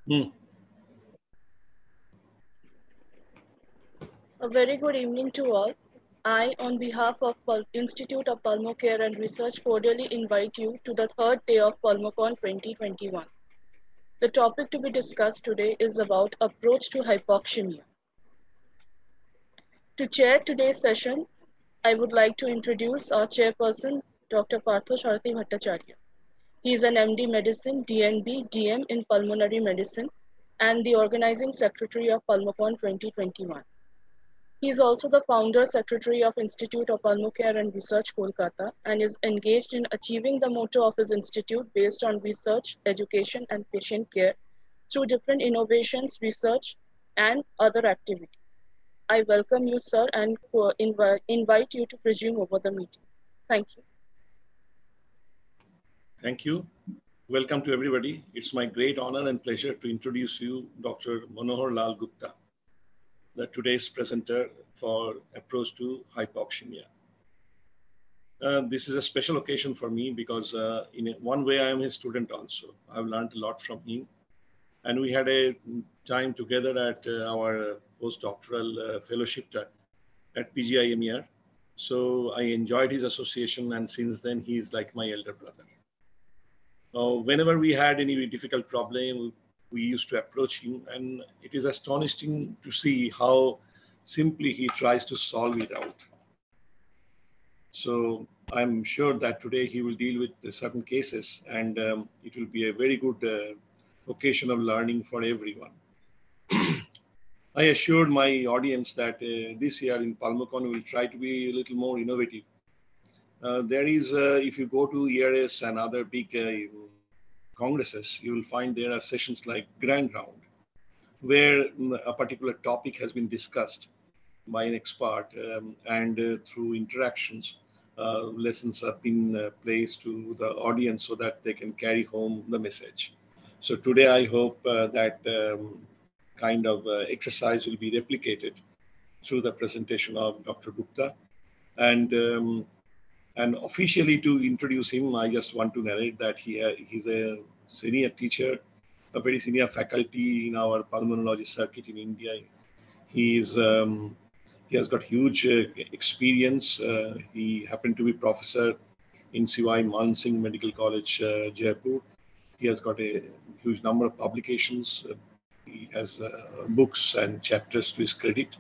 A very good evening to all. I, on behalf of Institute of Pulmocare and Research, cordially invite you to the third day of Pulmocon 2021. The topic to be discussed today is about approach to hypoxemia. To chair today's session, I would like to introduce our chairperson, Dr. Partho Sharathi Bhattacharya. He is an MD Medicine, DNB, DM in Pulmonary Medicine, and the organizing secretary of Pulmocon 2021. He is also the founder secretary of Institute of Pulmocare and Research, Kolkata, and is engaged in achieving the motto of his institute based on research, education, and patient care through different innovations, research, and other activities. I welcome you, sir, and invite you to presume over the meeting. Thank you. Thank you. Welcome to everybody. It's my great honor and pleasure to introduce you Dr. Manohar Lal Gupta, the today's presenter for approach to hypoxemia. This is a special occasion for me because in one way I am his student also. I've learned a lot from him. And we had a time together at our postdoctoral fellowship at PGIMER. So I enjoyed his association, and since then he is like my elder brother. Whenever we had any difficult problem, we used to approach him, and it is astonishing to see how simply he tries to solve it out. So I'm sure that today he will deal with certain cases, and it will be a very good occasion of learning for everyone. I assured my audience that this year in Pulmocon we will try to be a little more innovative. There is, if you go to ERS and other big congresses, you will find there are sessions like Grand Round, where a particular topic has been discussed by an expert, and through interactions, lessons have been placed to the audience so that they can carry home the message. So today I hope that kind of exercise will be replicated through the presentation of Dr. Gupta. And officially to introduce him, I just want to narrate that he's a senior teacher, a very senior faculty in our pulmonology circuit in India. He has got huge experience. He happened to be professor in Sivai Man Singh Medical College, Jaipur. He has got a huge number of publications. He has books and chapters to his credit.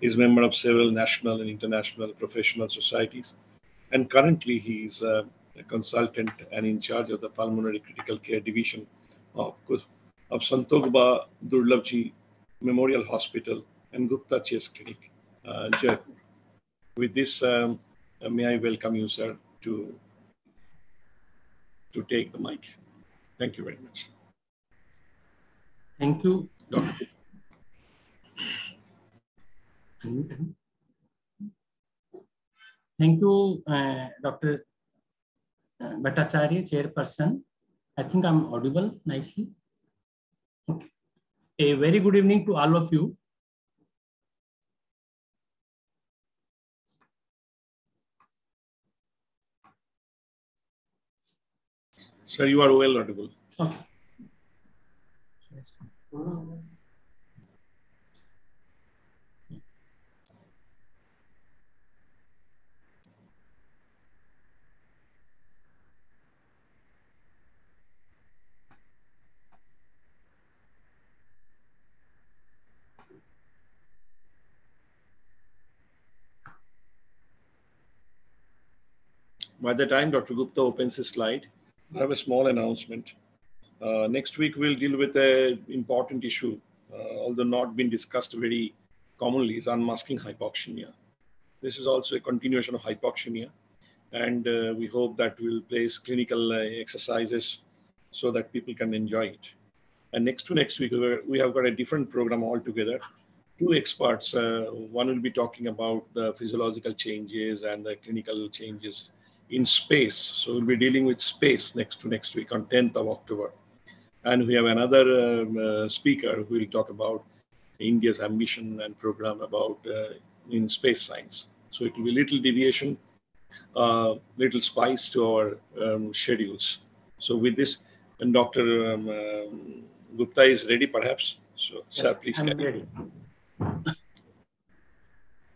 He's a member of several national and international professional societies. And currently he is a consultant and in charge of the pulmonary critical care division of Santokba Durlabji Memorial Hospital and Gupta Chase Clinic, Jaipur. With this, may I welcome you, sir, to take the mic. Thank you very much. Thank you. Dr. Thank you, Dr. Bhattacharya, chairperson. I think I'm audible nicely. Okay. A very good evening to all of you. Sir, you are well audible. Okay. By the time Dr. Gupta opens his slide, I have a small announcement. Next week, we'll deal with an important issue, although not been discussed very commonly, is unmasking hypoxemia. This is also a continuation of hypoxemia, and we hope that we'll place clinical exercises so that people can enjoy it. And next week, we have got a different program altogether. Two experts, one will be talking about the physiological changes and the clinical changes in space. So we'll be dealing with space next week on 10th of October. And we have another speaker who will talk about India's ambition and program about in space science. So it will be little deviation, little spice to our schedules. So with this, and Dr. Gupta is ready, perhaps. So, Yes, sir, please. I'm ready.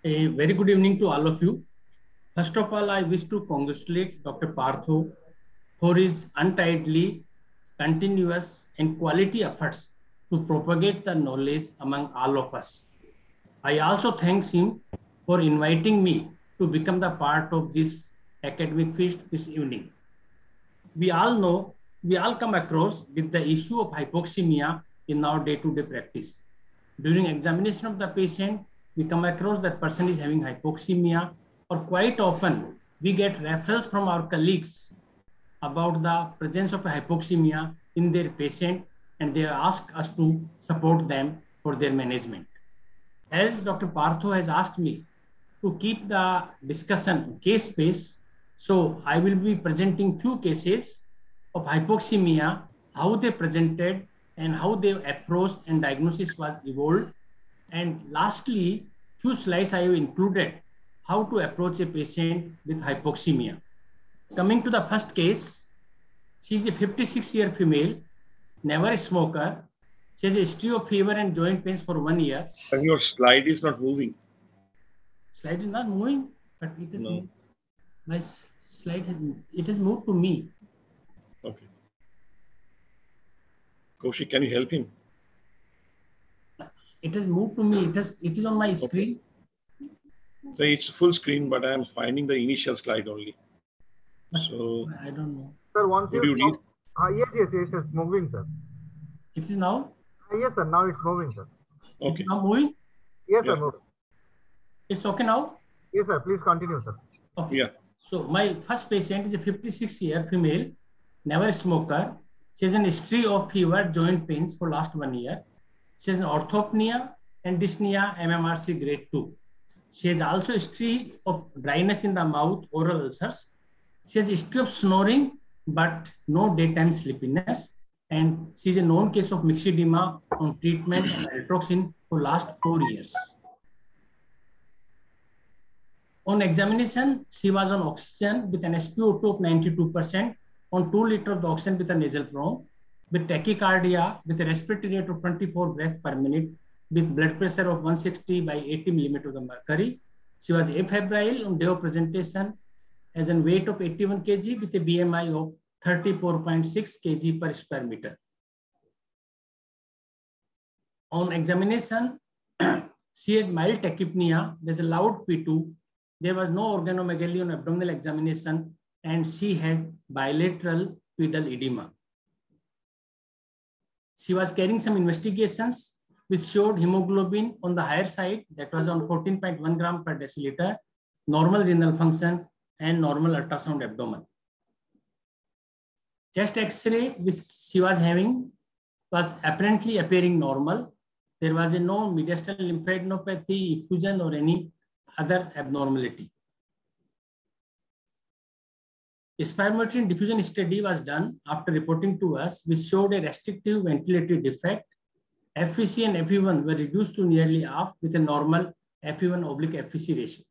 A very good evening to all of you. First of all, I wish to congratulate Dr. Partho for his untidily, continuous, and quality efforts to propagate the knowledge among all of us. I also thank him for inviting me to become the part of this academic feast this evening. We all come across with the issue of hypoxemia in our day-to-day practice. During examination of the patient, we come across that person is having hypoxemia, or quite often we get referrals from our colleagues about the presence of hypoxemia in their patient, and they ask us to support them for their management. As Dr. Partho has asked me to keep the discussion case-based, so I will be presenting few cases of hypoxemia, how they presented and how they approached and diagnosis was evolved. And lastly, few slides I have included how to approach a patient with hypoxemia. Coming to the first case, she is a 56-year female, never a smoker. She has a history of fever and joint pains for 1 year. And your slide is not moving. Slide is not moving, but it is no. My slide has moved to me. Okay. Kaushik, can you help him? It has moved to me. It is on my screen. So it's full screen, but I am finding the initial slide only. So I don't know. Sir, once you yes, it's moving, sir. It is now? Yes, sir. Now it's moving, sir. Okay. It's now moving? Yes, sir. Moving. It's okay now? Yes, sir. Please continue, sir. Okay. Yeah. So my first patient is a 56-year female, never a smoker. She has an history of fever, joint pains for last 1 year. She has an orthopnea and dyspnea, MMRC grade 2. She has also history of dryness in the mouth, oral ulcers. She has a history of snoring, but no daytime sleepiness. And she is a known case of myxedema on treatment and altroxin for last 4 years. On examination, she was on oxygen with an SpO2 of 92%, on 2 liters of oxygen with a nasal probe, with tachycardia, with a respiratory rate of 24 breaths per minute, with blood pressure of 160 by 80 millimeters of mercury. She was afebrile on day of presentation, has a weight of 81 kg with a BMI of 34.6 kg per square meter. On examination, she had mild tachypnea. There's a loud P2. There was no organomegaly on abdominal examination, and she had bilateral pedal edema. She was carrying some investigations which showed hemoglobin on the higher side, that was on 14.1 gram per deciliter, normal renal function, and normal ultrasound abdomen. Chest X-ray which she was having was apparently appearing normal. There was no mediastinal lymphadenopathy, effusion, or any other abnormality. A spirometry diffusion study was done after reporting to us, which showed a restrictive ventilatory defect. FVC and FE1 were reduced to nearly half with a normal FE1/FVC ratio.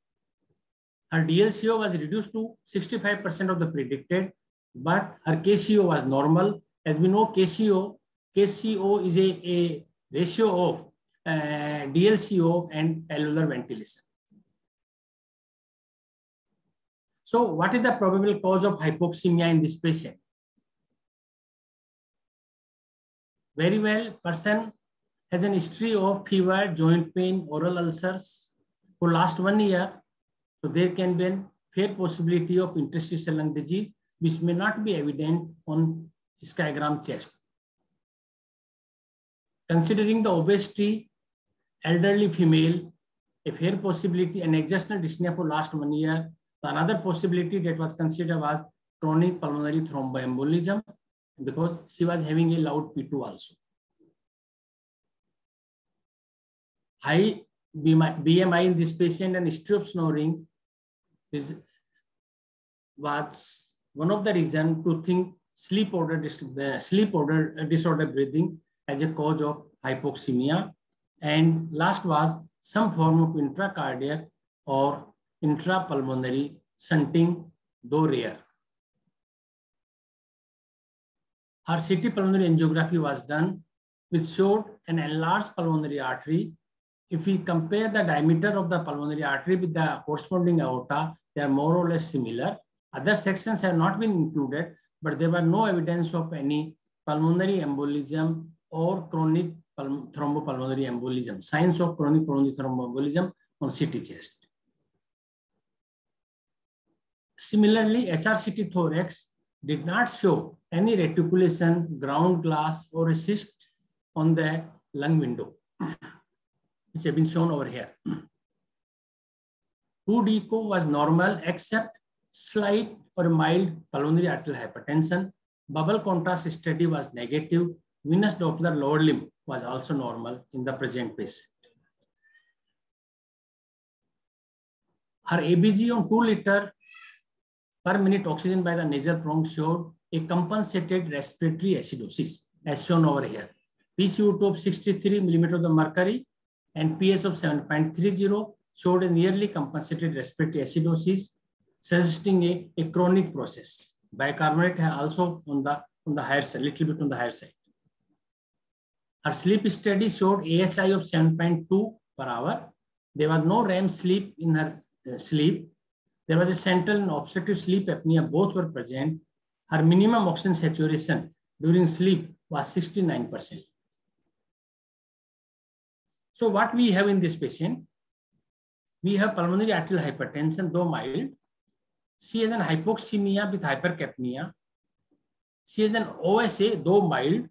Her DLCO was reduced to 65% of the predicted, but her KCO was normal. As we know, KCO is a ratio of DLCO and alveolar ventilation. So what is the probable cause of hypoxemia in this patient? Very well, person has an history of fever, joint pain, oral ulcers for last 1 year. So there can be a fair possibility of interstitial lung disease, which may not be evident on skygram chest. Considering the obesity, elderly female, a fair possibility, and exertional dyspnea for last 1 year. Another possibility that was considered was chronic pulmonary thromboembolism, because she was having a loud P2 also. High BMI in this patient and history of snoring was one of the reasons to think sleep order disorder breathing as a cause of hypoxemia. And last was some form of intracardiac or intrapulmonary shunting, though rare. Her CT pulmonary angiography was done, which showed an enlarged pulmonary artery. If we compare the diameter of the pulmonary artery with the corresponding aorta, they are more or less similar. Other sections have not been included, but there were no evidence of any pulmonary embolism or chronic thrombopulmonary embolism, signs of chronic pulmonary thromboembolism on CT chest. Similarly, HRCT thorax did not show any reticulation, ground glass, or a cyst on the lung window, which have been shown over here. 2D echo was normal except slight or mild pulmonary arterial hypertension. Bubble contrast study was negative. Venous Doppler lower limb was also normal in the present patient. Her ABG on 2 liter per minute oxygen by the nasal prong showed a compensated respiratory acidosis, as shown over here. PCO2 of 63 millimeter of the mercury and PS of 7.30 showed a nearly compensated respiratory acidosis, suggesting a chronic process. Bicarbonate also on the higher side, little bit on the higher side. Her sleep study showed AHI of 7.2 per hour. There was no REM sleep in her sleep. There was a central and obstructive sleep apnea, both were present. Her minimum oxygen saturation during sleep was 69%. So what we have in this patient, we have pulmonary arterial hypertension, though mild. She has an hypoxemia with hypercapnia. She has an OSA, though mild,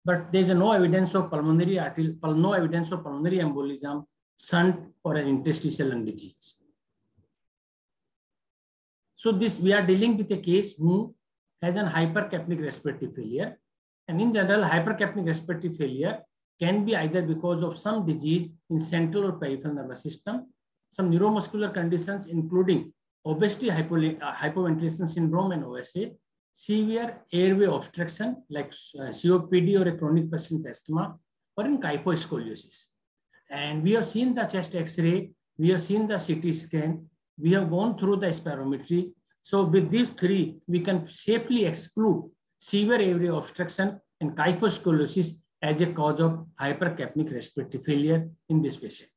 but there is no evidence of pulmonary arterial, no evidence of pulmonary embolism, shunt, or an interstitial lung disease. So this, we are dealing with a case who has an hypercapnic respiratory failure. And in general, hypercapnic respiratory failure can be either because of some disease in central or peripheral nervous system, some neuromuscular conditions, including obesity, hypoventilation syndrome, and OSA, severe airway obstruction like COPD or a chronic persistent asthma, or in kyphoscoliosis. And we have seen the chest X-ray, we have seen the CT scan, we have gone through the spirometry. So with these three, we can safely exclude severe airway obstruction and kyphoscoliosis as a cause of hypercapnic respiratory failure in this patient.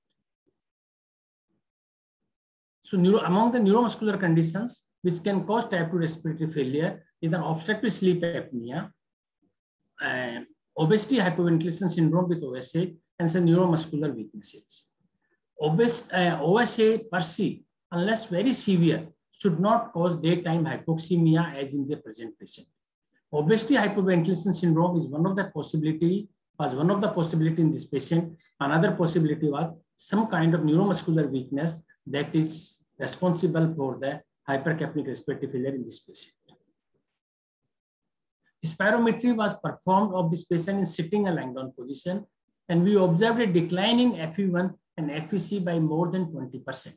So among the neuromuscular conditions which can cause type 2 respiratory failure is an obstructive sleep apnea, obesity, hypoventilation syndrome with OSA, and some neuromuscular weaknesses. OSA per se, unless very severe, should not cause daytime hypoxemia as in the present patient. Obesity, hypoventilation syndrome is one of the possibility in this patient. Another possibility was some kind of neuromuscular weakness that is responsible for the hypercapnic respiratory failure in this patient. Spirometry was performed of this patient in sitting and lying down position, and we observed a decline in FE1 and FEC by more than 20%.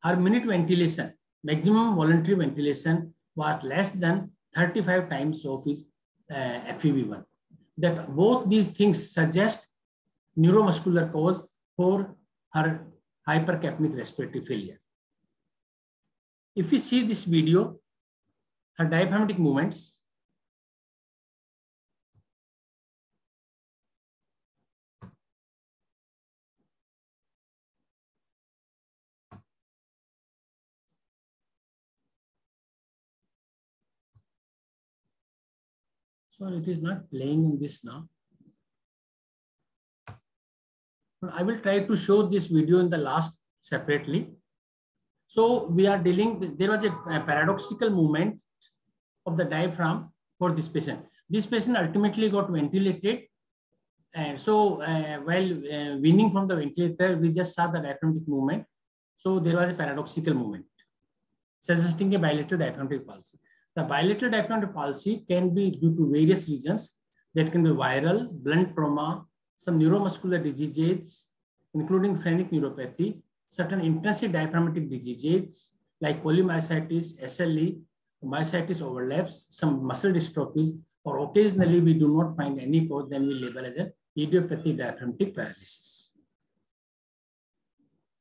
Her minute ventilation, maximum voluntary ventilation, was less than 35 times of his FEV1. That both these things suggest neuromuscular cause for her hypercapnic respiratory failure. If we see this video, her diaphragmatic movements, so it is not playing on this now. But I will try to show this video in the last separately. So we are dealing with, there was a paradoxical movement of the diaphragm for this patient. This patient ultimately got ventilated. And so while weaning from the ventilator, we just saw the diaphragmatic movement. So there was a paradoxical movement, suggesting a bilateral diaphragmatic palsy. The bilateral diaphragmatic palsy can be due to various reasons that can be viral, blunt trauma, some neuromuscular diseases, including phrenic neuropathy, certain intensive diaphragmatic diseases like polymyositis, SLE, myositis overlaps, some muscle dystrophies, or occasionally we do not find any cause, then we label as an idiopathic diaphragmatic paralysis.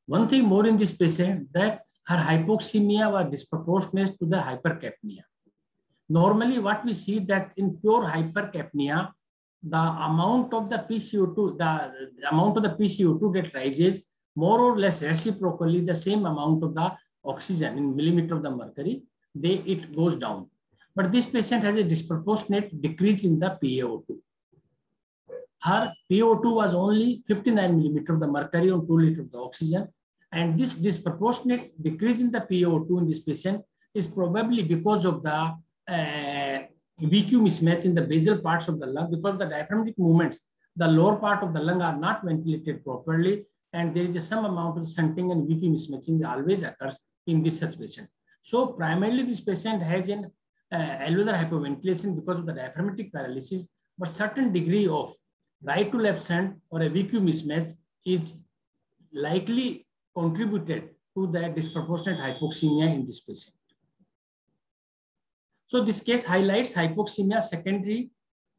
One thing more in this patient, that her hypoxemia was disproportionate to the hypercapnia. Normally what we see that in pure hypercapnia, the amount of the PCO2, the amount of the PCO2 that rises more or less reciprocally the same amount of the oxygen in millimeter of the mercury, it goes down. But this patient has a disproportionate decrease in the PaO2. Her PaO2 was only 59 millimeter of the mercury on 2 liters of the oxygen. And this disproportionate decrease in the PaO2 in this patient is probably because of the VQ mismatch in the basal parts of the lung, because the diaphragmatic movements, the lower part of the lung are not ventilated properly, and there is some amount of shunting and VQ mismatching always occurs in this such patient. So primarily this patient has an alveolar hypoventilation because of the diaphragmatic paralysis, but certain degree of right to left shunt or a VQ mismatch is likely contributed to the disproportionate hypoxemia in this patient. So this case highlights hypoxemia secondary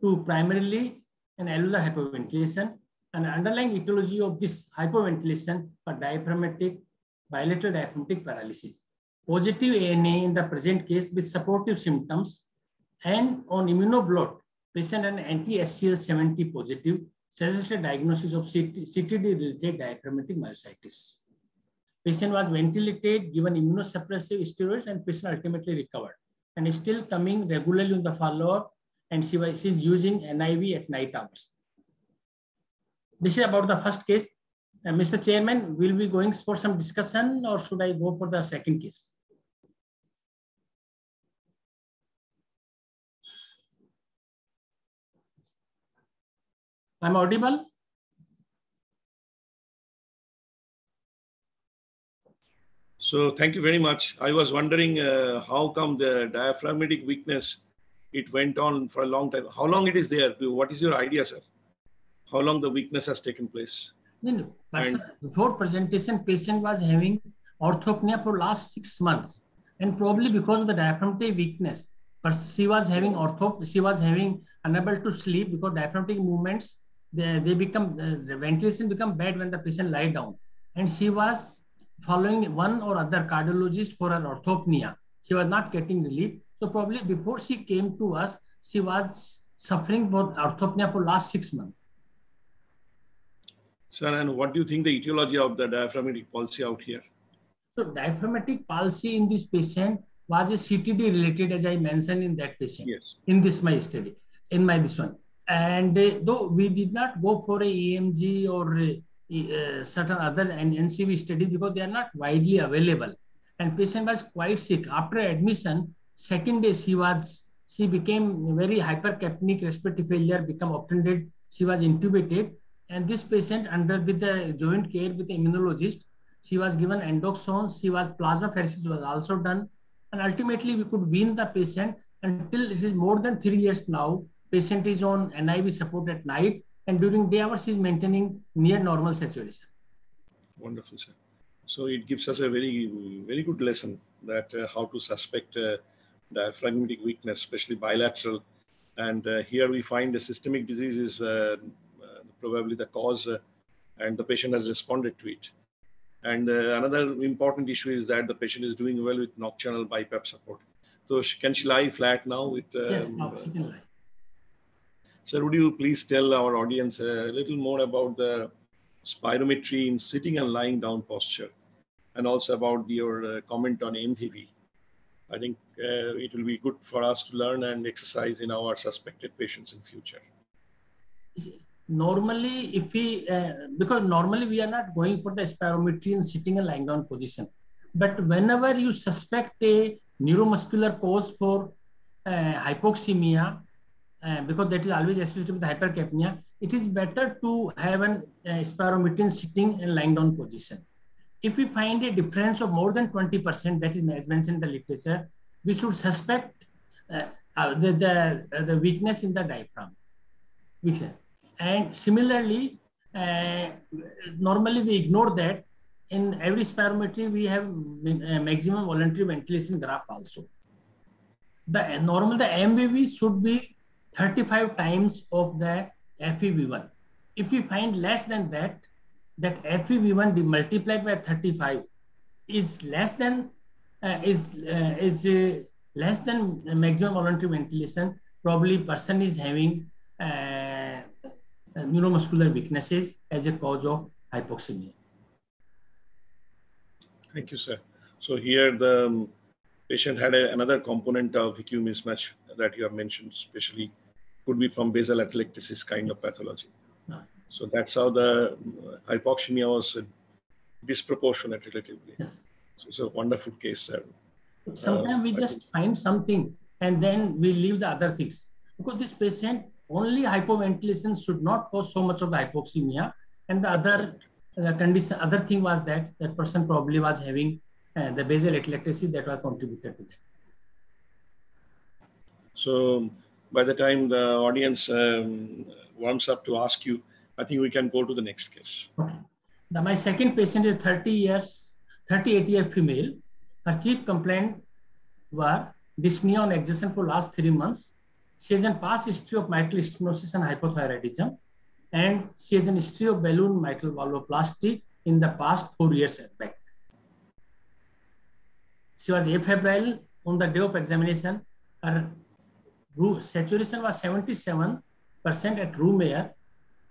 to primarily an alveolar hypoventilation, and underlying etiology of this hypoventilation for diaphragmatic, bilateral diaphragmatic paralysis. Positive ANA in the present case with supportive symptoms, and on immunoblot, patient an anti-SCL70 positive, suggested diagnosis of CTD-related diaphragmatic myositis. Patient was ventilated, given immunosuppressive steroids, and patient ultimately recovered and is still coming regularly on the follow-up, and she is using NIV at night hours. This is about the first case. Mr. Chairman, will we going for some discussion, or should I go for the second case? I'm audible? So thank you very much. I was wondering how come the diaphragmatic weakness, it went on for a long time. How long it is there? What is your idea, sir? How long the weakness has taken place? No. Before presentation, patient was having orthopnea for last 6 months, and probably because of the diaphragmatic weakness, but she was having unable to sleep because diaphragmatic movements, they become, the ventilation become bad when the patient lie down, and she was following one or other cardiologist for her orthopnea. She was not getting relief. So probably before she came to us, she was suffering from orthopnea for last 6 months. Sir, and what do you think the etiology of the diaphragmatic palsy out here? So diaphragmatic palsy in this patient was a CTD related, as I mentioned in that patient. Yes. In this my study, this one. And though we did not go for a EMG or certain other NCV studies because they are not widely available, and patient was quite sick. After admission, second day she became very hypercapnic, respiratory failure, become obtunded. She was intubated, and this patient with the joint care with the immunologist, she was given endoxone. She was plasmapheresis was also done, and ultimately we could wean the patient until it is more than 3 years now. Patient is on NIV support at night, and during day hours is maintaining near normal saturation. Wonderful, sir. So it gives us a very, very good lesson that how to suspect diaphragmatic weakness, especially bilateral. And here we find the systemic disease is probably the cause, and the patient has responded to it. And another important issue is that the patient is doing well with nocturnal BiPAP support. So can she lie flat now? Yes, now she can lie. Sir, would you please tell our audience a little more about the spirometry in sitting and lying down posture, and also about your comment on MVV? I think it will be good for us to learn and exercise in our suspected patients in future. Normally, if we, because normally we are not going for the spirometry in sitting and lying down position, but whenever you suspect a neuromuscular cause for hypoxemia, because that is always associated with hypercapnia, it is better to have an spirometry in sitting and lying down position. If we find a difference of more than 20%, that is as mentioned in the literature, we should suspect the weakness in the diaphragm. And similarly, normally we ignore that. In every spirometry, we have maximum voluntary ventilation graph also. The MVV should be 35 times of the FEV1. If we find less than that FEV1 multiplied by 35 is less than maximum voluntary ventilation, probably person is having neuromuscular weaknesses as a cause of hypoxemia. Thank you, sir. So here the patient had another component of VQ mismatch that you have mentioned, especially could be from basal atelectasis kind of pathology. So that's how the hypoxemia was disproportionate relatively. Yes. So it's a wonderful case, sir. Sometimes we just find something and then we leave the other things. Because this patient, only hypoventilation should not cause so much of the hypoxemia. And the other thing was that that person probably was having the basal atelectasis that was contributed to that. So by the time the audience warms up to ask you, I think we can go to the next case. Okay. Now my second patient is 38-year female. Her chief complaint were dyspnea on exertion for last 3 months. She has a past history of mitral stenosis and hypothyroidism, and she has a history of balloon mitral valvoplasty in the past 4 years back. She was afebrile on the day of examination. Her saturation was 77% at room air,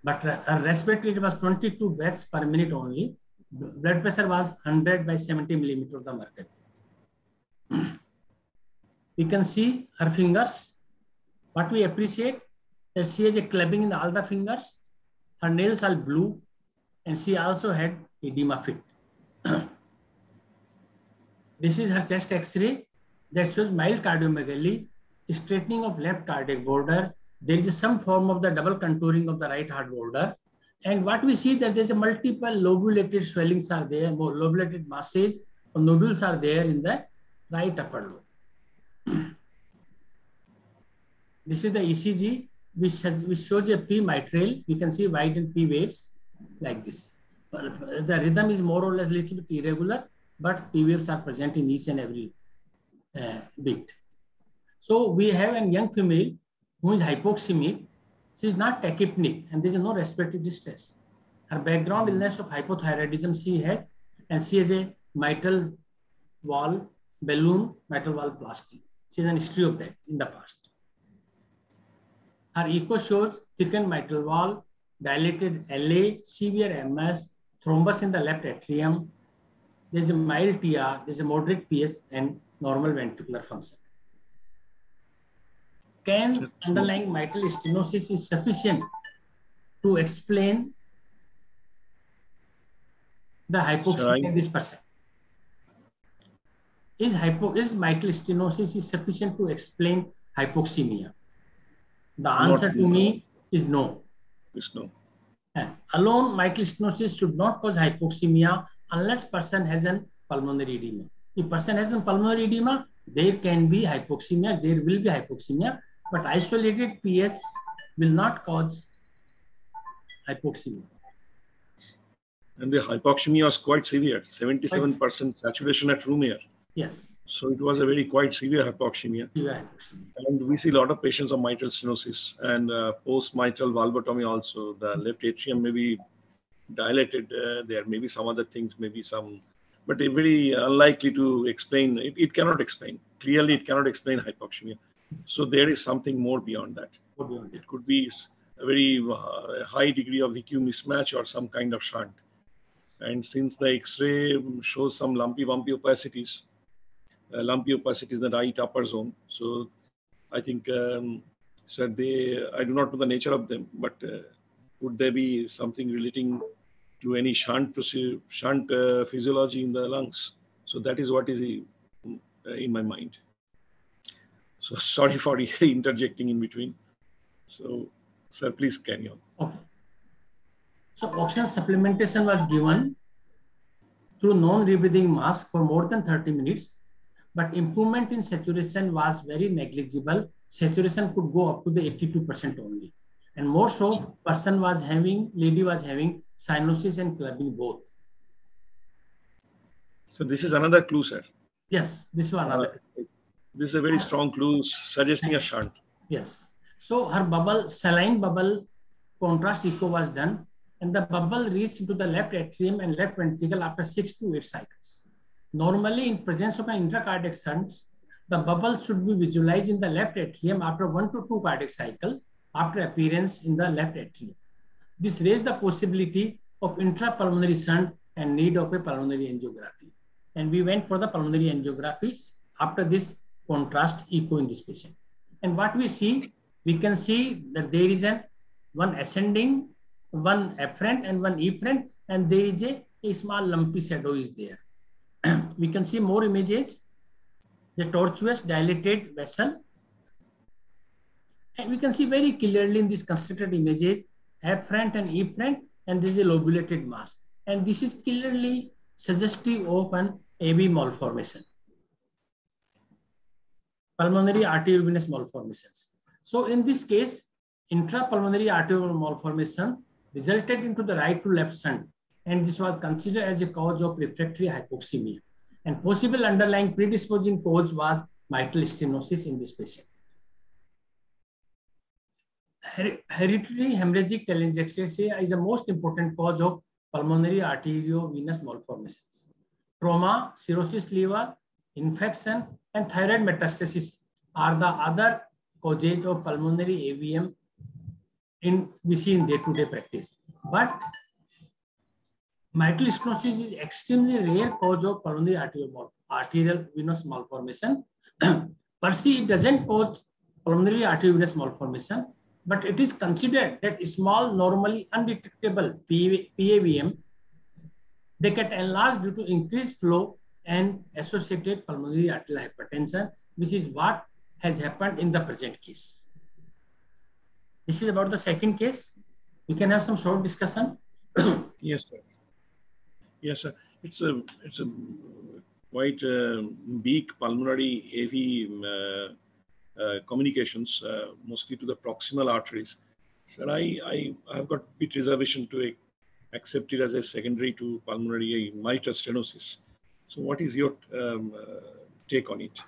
but her respiratory rate was 22 breaths per minute only. Blood pressure was 100 by 70 millimeter of the mercury. We can see her fingers. What we appreciate that she has a clubbing in all the fingers. Her nails are blue, and she also had edema fit. This is her chest X-ray that shows mild cardiomegaly, straightening of left cardiac border. There is some form of the double contouring of the right heart border. And what we see that there's a multiple lobulated swellings are there, more lobulated masses or nodules are there in the right upper lobe. This is the ECG, which shows a P-mitral. You can see wide and P waves like this. The rhythm is more or less little bit irregular, but P waves are present in each and every beat. So we have a young female who is hypoxemic. She is not tachypneic and there is no respiratory distress. Her background illness of hypothyroidism she had, and she has a mitral valve, balloon mitral valvoplasty. She has a history of that in the past. Her echo shows thickened mitral valve, dilated LA, severe MS, thrombus in the left atrium. There is a mild TR, there is a moderate PS, and normal ventricular function. Can underlying mitral stenosis is sufficient to explain the hypoxemia in this person? Is mitral stenosis is sufficient to explain hypoxemia? The answer to me is no. It's no. Alone, mitral stenosis should not cause hypoxemia unless person has an pulmonary edema. If person has a pulmonary edema, there can be hypoxemia, there will be hypoxemia, but isolated PS will not cause hypoxemia. And the hypoxemia was quite severe, 77% saturation at room air. Yes. So it was a very quite severe hypoxemia. And we see a lot of patients of mitral stenosis and post-mitral valvotomy also. The left atrium may be dilated. There may be some other things, maybe some, but very unlikely to explain. It cannot explain. Clearly, it cannot explain hypoxemia. So there is something more beyond that. It could be a very high degree of VQ mismatch or some kind of shunt. And since the X-ray shows some lumpy opacities in the right upper zone. So I think, sir, I do not know the nature of them, but could there be something relating to any shunt physiology in the lungs? So that is what is in my mind. So sorry for interjecting in between. So, sir, please carry on. Okay. So oxygen supplementation was given through non-rebreathing mask for more than 30 minutes, but improvement in saturation was very negligible. Saturation could go up to the 82% only. And more so, lady was having cyanosis and clubbing both. So this is another clue, sir. Yes, this was another. This is a very strong clue suggesting a shunt. Yes. So her saline bubble contrast echo was done, and the bubble reached into the left atrium and left ventricle after 6 to 8 cycles. Normally, in presence of an intracardiac shunts, the bubble should be visualized in the left atrium after 1 to 2 cardiac cycle after appearance in the left atrium. This raised the possibility of intrapulmonary shunt and need of a pulmonary angiography. And we went for the pulmonary angiographies after this contrast echo in this patient. And what we see, we can see that there is one ascending, one afferent and one efferent, and there is a small lumpy shadow is there. We can see more images, the tortuous dilated vessel. And we can see very clearly in these constructed images, afferent and efferent, and there is a lobulated mass. And this is clearly suggestive of an AV malformation, pulmonary arteriovenous malformations. So in this case, intrapulmonary arterial malformation resulted into the right to left shunt, and this was considered as a cause of refractory hypoxemia. And possible underlying predisposing cause was mitral stenosis in this patient. Hereditary hemorrhagic telangiectasia is the most important cause of pulmonary arteriovenous malformations. Trauma, cirrhosis liver, infection, and thyroid metastasis are the other causes of pulmonary AVM we see in day-to-day practice. But mitral stenosis is extremely rare cause of pulmonary arterial venous malformation. Per se, it doesn't cause pulmonary arteriovenous malformation, but it is considered that small, normally undetectable PAVM, they get enlarged due to increased flow and associated pulmonary arterial hypertension, which is what has happened in the present case. This is about the second case. We can have some short discussion. Yes, sir. Yes, sir. It's a quite big pulmonary AV communications, mostly to the proximal arteries. So I have got a bit reservation to accept it as a secondary to pulmonary mitral stenosis. So what is your take on it?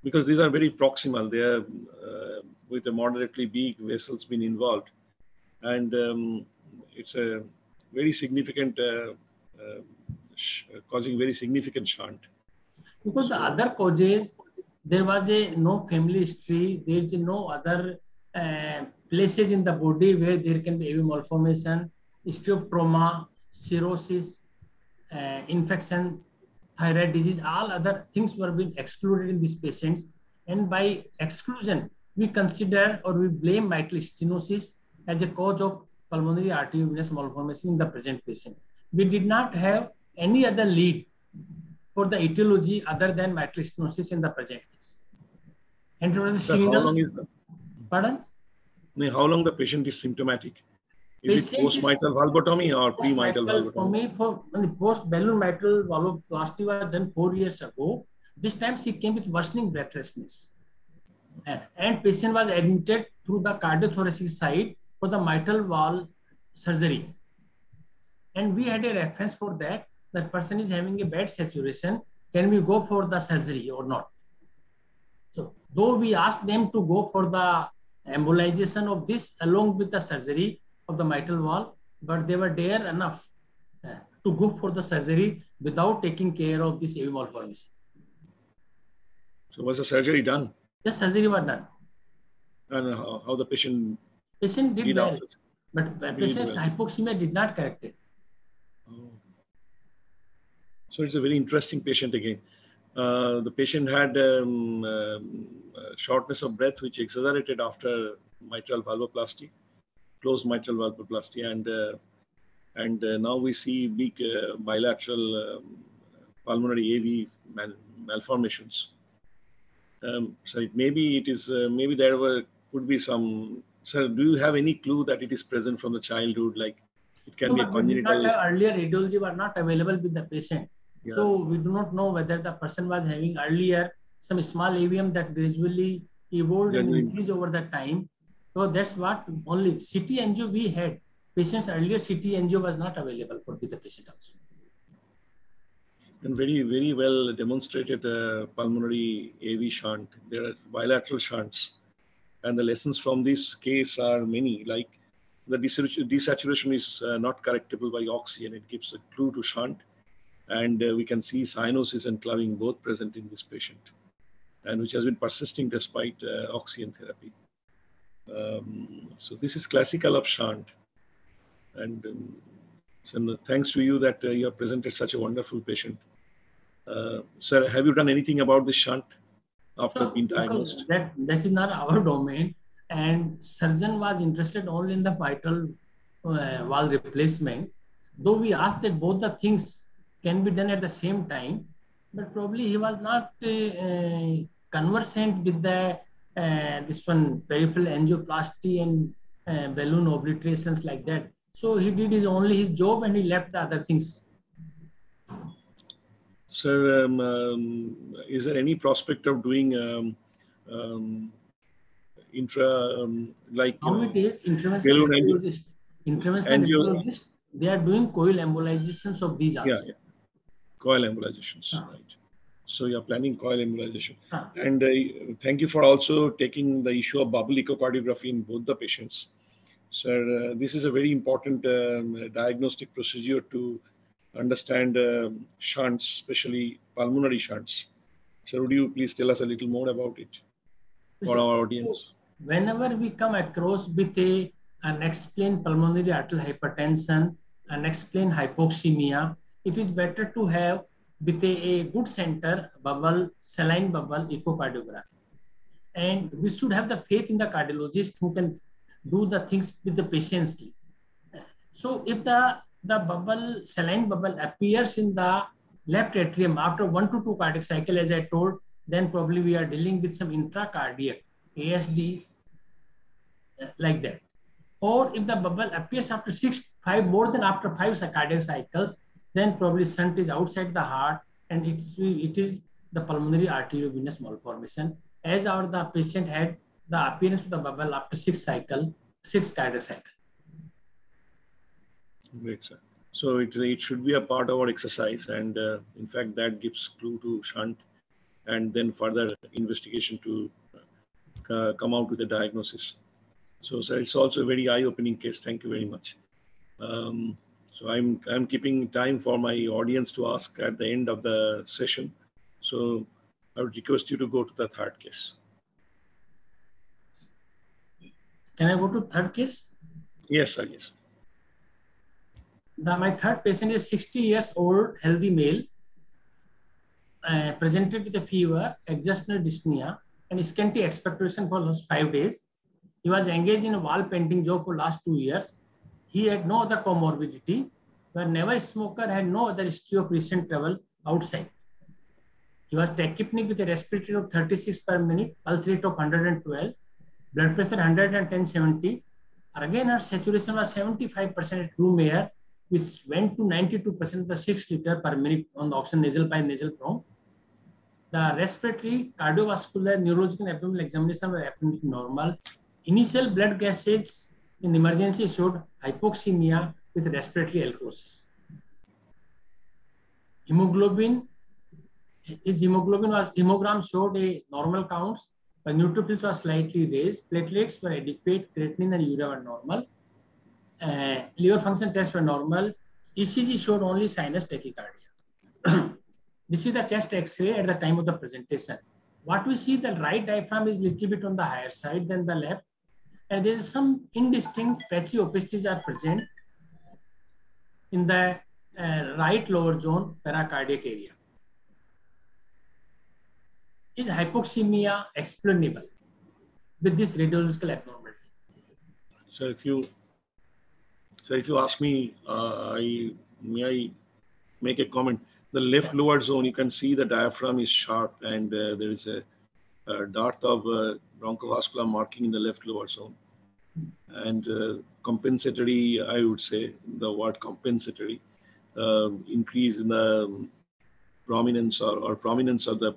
Because these are very proximal. They are with a moderately big vessels being involved, and it's a very significant causing very significant shunt. Because the other causes, there was no family history. There is no other places in the body where there can be AV malformation, history of trauma, cirrhosis, infection, thyroid disease. All other things were being excluded in these patients, and by exclusion, we consider or we blame mitral stenosis as a cause of pulmonary arteriovenous malformation in the present patient. We did not have any other lead for the etiology other than mitral stenosis in the present case. And it was a single. How long is the, pardon? How long the patient is symptomatic? Is it post-mitral valvotomy or pre-mitral valvotomy? For post-balloon mitral valvoplasty was done 4 years ago. This time she came with worsening breathlessness. And patient was admitted through the cardiothoracic side for the mitral valve surgery. And we had a reference for that. That person is having a bad saturation. Can we go for the surgery or not? So though we asked them to go for the embolization of this along with the surgery of the mitral valve, but they were dare enough to go for the surgery without taking care of this AV malformation. So was the surgery done? Yes, surgery was done. And how the patient did well, but patient's hypoxemia did not correct it. Oh. So it's a very interesting patient again. The patient had shortness of breath, which accelerated after mitral valvoplasty, closed mitral valvoplasty, and now we see big bilateral pulmonary AV malformations. So maybe it is maybe there could be some. So do you have any clue that it is present from the childhood? Like it can be a congenital. Earlier radiology were not available with the patient. Yeah. So we do not know whether the person was having earlier some small AVM that gradually evolved and increased over the time. So that's what only CT angio we had. Patients earlier CT angio was not available for the patient also. And very, very well demonstrated pulmonary AV shunt. There are bilateral shunts. And the lessons from this case are many, like the desaturation is not correctable by oxy, and it gives a clue to shunt. And we can see cyanosis and cloving both present in this patient, and which has been persisting despite oxygen therapy. So this is classical of shunt. And so thanks to you that you have presented such a wonderful patient. Sir, have you done anything about the shunt after being diagnosed? That is not our domain, and surgeon was interested only in the mitral valve replacement. Though we asked that both the things can be done at the same time, but probably he was not conversant with the this one peripheral angioplasty and balloon obliterations like that. So he did his job and he left the other things. Sir, is there any prospect of doing like how it is interventional radiologist, they are doing coil embolizations of these also. Yeah. Coil embolizations, right? So you are planning coil embolization. And thank you for also taking the issue of bubble echocardiography in both the patients. Sir, this is a very important diagnostic procedure to understand shunts, especially pulmonary shunts. So would you please tell us a little more about it for our audience? Whenever we come across with an unexplained pulmonary arterial hypertension, unexplained hypoxemia, it is better to have with a good center bubble, saline bubble echocardiography. And we should have the faith in the cardiologist who can do the things with the patiently. So if the bubble, saline bubble appears in the left atrium after 1 to 2 cardiac cycle, as I told, then probably we are dealing with some intracardiac ASD like that. Or if the bubble appears after 5 more than after 5 cardiac cycles, then probably shunt is outside the heart and it is the pulmonary arteriovenous malformation, as the patient had the appearance of the bubble after 6 cardiac cycle. Great, sir. So it should be a part of our exercise, and in fact that gives clue to shunt, and then further investigation to come out with a diagnosis. So sir, it's also a very eye-opening case. Thank you very much. So I'm keeping time for my audience to ask at the end of the session. So I would request you to go to the third case. Can I go to third case? Yes, sir. Yes. My third patient is 60 years old, healthy male, presented with a fever, exertional dyspnea, and scanty expectoration for last 5 days. He was engaged in a wall painting job for last 2 years. He had no other comorbidity, was never a smoker, had no other history of recent travel outside. He was tachypneic with a respiratory rate of 36 per minute, pulse rate of 112, blood pressure 110/70. Again, her saturation was 75% at room air, which went to 92% of the 6 liter per minute on the oxygen nasal pipe nasal prong. The respiratory, cardiovascular, neurological, and abdominal examination were absolutely normal. Initial blood gases in emergency showed hypoxemia with respiratory alkalosis. Hemogram showed a normal counts, but neutrophils were slightly raised. Platelets were adequate, creatinine and urea were normal. Liver function tests were normal. ECG showed only sinus tachycardia. This is the chest X-ray at the time of the presentation. What we see, the right diaphragm is little bit on the higher side than the left, and there is some indistinct patchy opacities are present in the right lower zone paracardiac area. Is hypoxemia explainable with this radiological abnormality? So if you ask me, may I make a comment? The left lower zone, you can see the diaphragm is sharp, and there is a dearth of bronchovascular marking in the left lower zone. And compensatory, I would say, the word compensatory, increase in the prominence or prominence of the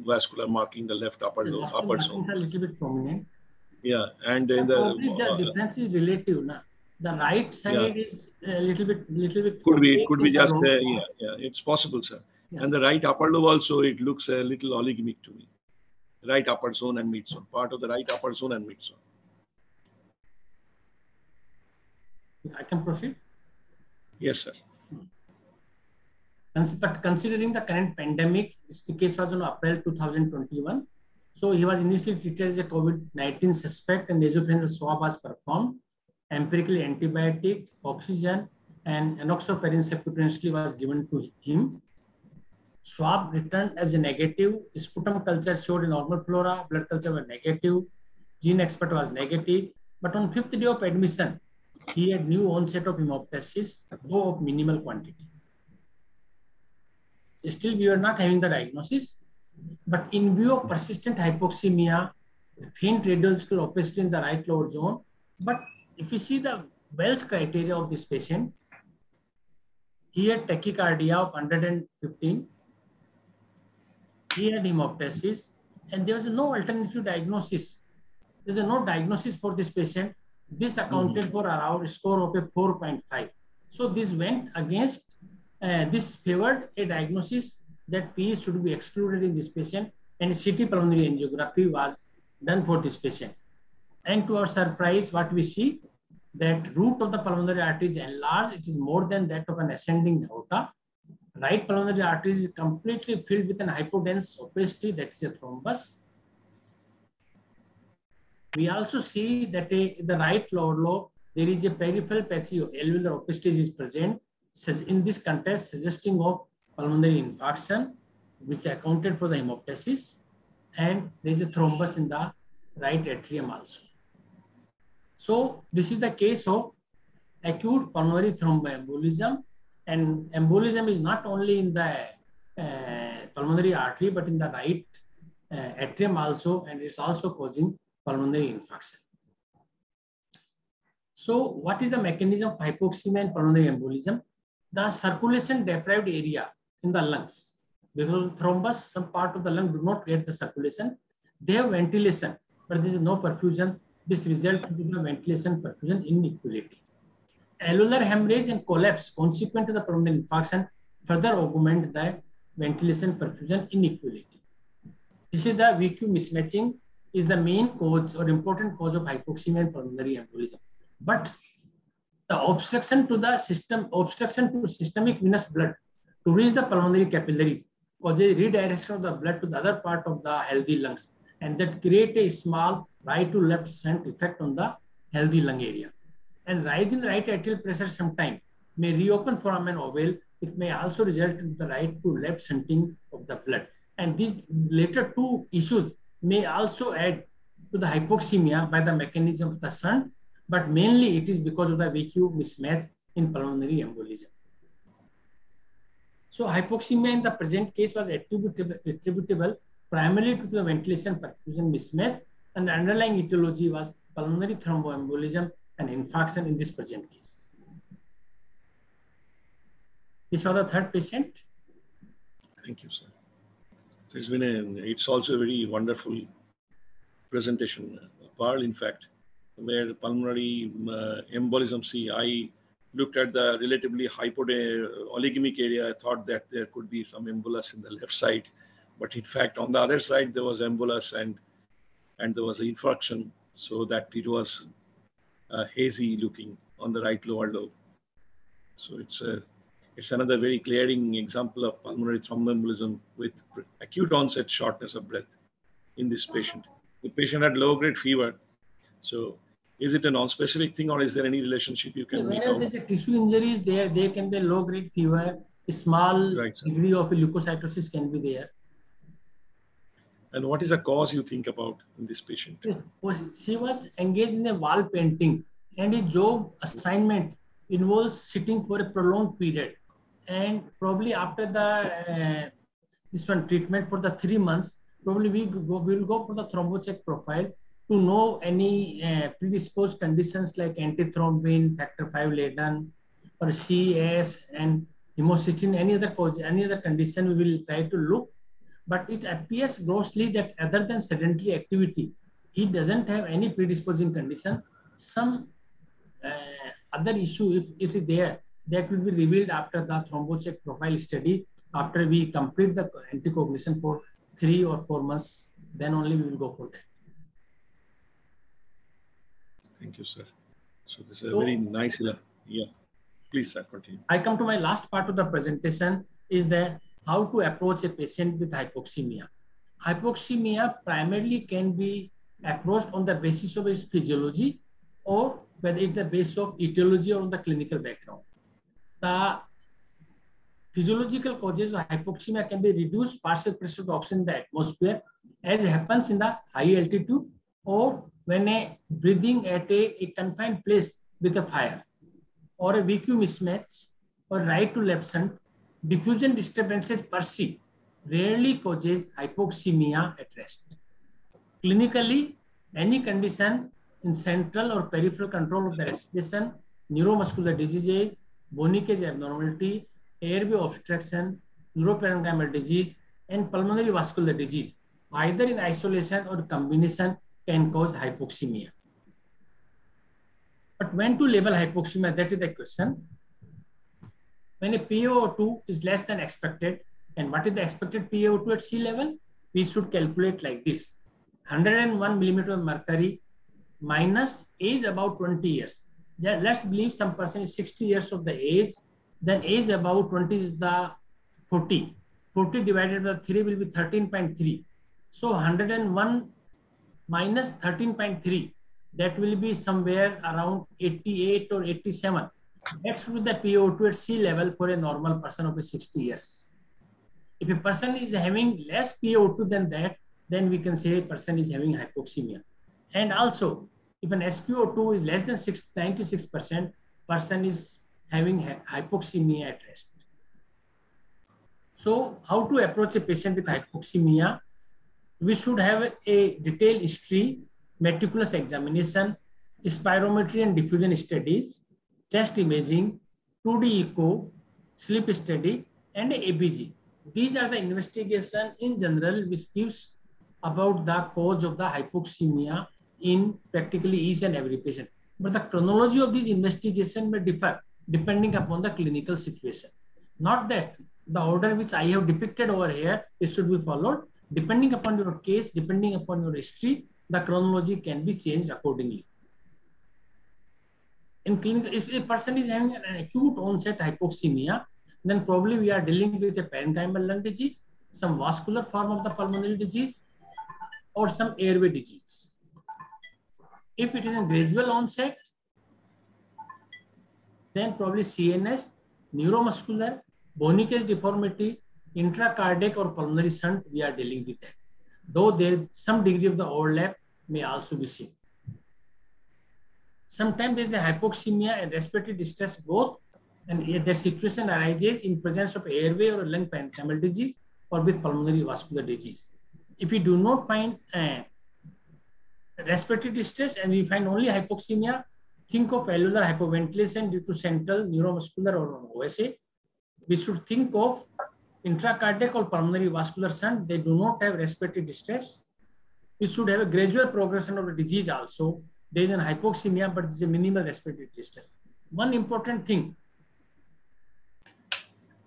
vascular marking the left upper zone. A little bit prominent. Yeah, and in the difference is relative, na? The right side is a little bit. Could be just it's possible, sir. Yes. And the right upper lobe also, it looks a little oligemic to me. Right upper zone and mid zone, part of the right upper zone and mid zone. I can proceed. Yes, sir. But considering the current pandemic, the case was on April 2021. So he was initially treated as a COVID-19 suspect, and nasopharyngeal swab was performed. empirically antibiotics, oxygen, and enoxaparin subcutaneously was given to him. Swab returned as a negative. Sputum culture showed a normal flora. Blood culture was negative. Gene expert was negative. But on 5th day of admission, he had new onset of hemoptysis, though of minimal quantity. Still, we were not having the diagnosis. But in view of persistent hypoxemia, faint radiological opacity in the right lower zone. But if you see the Wells criteria of this patient, he had tachycardia of 115. He had hemoptysis, and there was no alternative diagnosis. There is no diagnosis for this patient. This accounted for around a score of a 4.5. So this went against, this favored a diagnosis that P should be excluded in this patient, and CT pulmonary angiography was done for this patient. And to our surprise, what we see, that root of the pulmonary artery is enlarged. It is more than that of an ascending aorta. Right pulmonary artery is completely filled with an hypodense opacity, that is a thrombus. We also see that in the right lower lobe, there is a peripheral patchy alveolar opacity is present, in this context suggesting of pulmonary infarction, which accounted for the hemoptysis, and there is a thrombus in the right atrium also. So this is the case of acute pulmonary thromboembolism, and embolism is not only in the pulmonary artery, but in the right atrium also, and it's also causing pulmonary infarction. So what is the mechanism of hypoxemia and pulmonary embolism? The circulation deprived area in the lungs, because of thrombus, some part of the lung do not get the circulation. They have ventilation, but there is no perfusion. This results in the ventilation perfusion inequality. Alveolar hemorrhage and collapse consequent to the pulmonary infarction further augment the ventilation perfusion inequality. This is the VQ mismatching is the main cause or important cause of hypoxemia and pulmonary embolism. But the obstruction to systemic venous blood to reach the pulmonary capillaries causes redirection of the blood to the other part of the healthy lungs, and that create a small right to left shunt effect on the healthy lung area. And rise in right atrial pressure sometime may reopen foramen ovale. It may also result in the right to left shunting of the blood. And these later two issues may also add to the hypoxemia by the mechanism of the shunt, but mainly it is because of the VQ mismatch in pulmonary embolism. So hypoxemia in the present case was attributable primarily to the ventilation perfusion mismatch, and the underlying etiology was pulmonary thromboembolism and infarction in this present case. This was the third patient. Thank you, sir. So it's also a very wonderful presentation, Parl, in fact, where pulmonary embolism. See, I looked at the relatively oligemic area. I thought that there could be some embolus in the left side, but in fact, on the other side, there was embolus and there was an infarction, so that it was hazy looking on the right lower lobe. So it's another very glaring example of pulmonary thromboembolism with acute onset shortness of breath in this patient. The patient had low-grade fever. So is it a non-specific thing, or is there any relationship you can make out? Whenever there's a tissue injury is there can be low-grade fever, a small degree of leukocytosis can be there. And what is the cause you think about in this patient? She was engaged in a wall painting, and his job assignment involves sitting for a prolonged period. And probably after the this one treatment for the 3 months, probably we will go for the thrombocheck profile to know any predisposed conditions like antithrombin, factor V Leiden, or CS and homocysteine, any other condition we will try to look. But it appears grossly that other than sedentary activity, he doesn't have any predisposing condition. Some other issue, if it's there, that will be revealed after the thrombocheck profile study. After we complete the anticoagulation for 3 or 4 months, then only we will go for that. Thank you, sir. So this is a very nice, yeah. Please, sir, continue. I come to my last part of the presentation is the how to approach a patient with hypoxemia. Hypoxemia primarily can be approached on the basis of its physiology, or whether it's the base of etiology or the clinical background. The physiological causes of hypoxemia can be reduced partial pressure of oxygen in the atmosphere, as happens in the high altitude or when a breathing at a confined place with a fire, or a VQ mismatch, or right to left shunt. Diffusion disturbances per se rarely causes hypoxemia at rest. Clinically, any condition in central or peripheral control of the respiration, neuromuscular disease, bony cage abnormality, airway obstruction, neuroparenchymal disease, and pulmonary vascular disease, either in isolation or combination, can cause hypoxemia. But when to label hypoxemia, that is the question. When a PaO2 is less than expected, and what is the expected PaO2 at sea level? We should calculate like this: 101 millimeter of mercury minus age about 20 years. Let's believe some person is 60 years of the age, then age about 20 is the 40. 40 divided by 3 will be 13.3. So 101 minus 13.3, that will be somewhere around 88 or 87. That should be the PaO2 at sea level for a normal person of 60 years. If a person is having less PaO2 than that, then we can say a person is having hypoxemia. And also, if an SpO2 is less than 96%, person is having hypoxemia at rest. So how to approach a patient with hypoxemia? We should have a detailed history, meticulous examination, spirometry and diffusion studies, chest imaging, 2D echo, sleep study, and ABG. These are the investigation in general which gives about the cause of the hypoxemia in practically each and every patient. But the chronology of these investigation may differ depending upon the clinical situation. Not that the order which I have depicted over here, it should be followed. Depending upon your case, depending upon your history, the chronology can be changed accordingly. In clinical, if a person is having an acute onset hypoxemia, then probably we are dealing with a parenchymal lung disease, some vascular form of the pulmonary disease, or some airway disease. If it is a gradual onset, then probably CNS, neuromuscular, bony cage deformity, intracardiac or pulmonary shunt, we are dealing with that. Though there some degree of the overlap may also be seen. Sometimes there is a hypoxemia and respiratory distress both, and the situation arises in presence of airway or lung parenchymal disease or with pulmonary vascular disease. If we do not find respiratory distress and we find only hypoxemia, think of alveolar hypoventilation due to central neuromuscular or OSA. We should think of intracardiac or pulmonary vascular shunt. They do not have respiratory distress. We should have a gradual progression of the disease also. There is an hypoxemia, but there is a minimal respiratory distress. One important thing,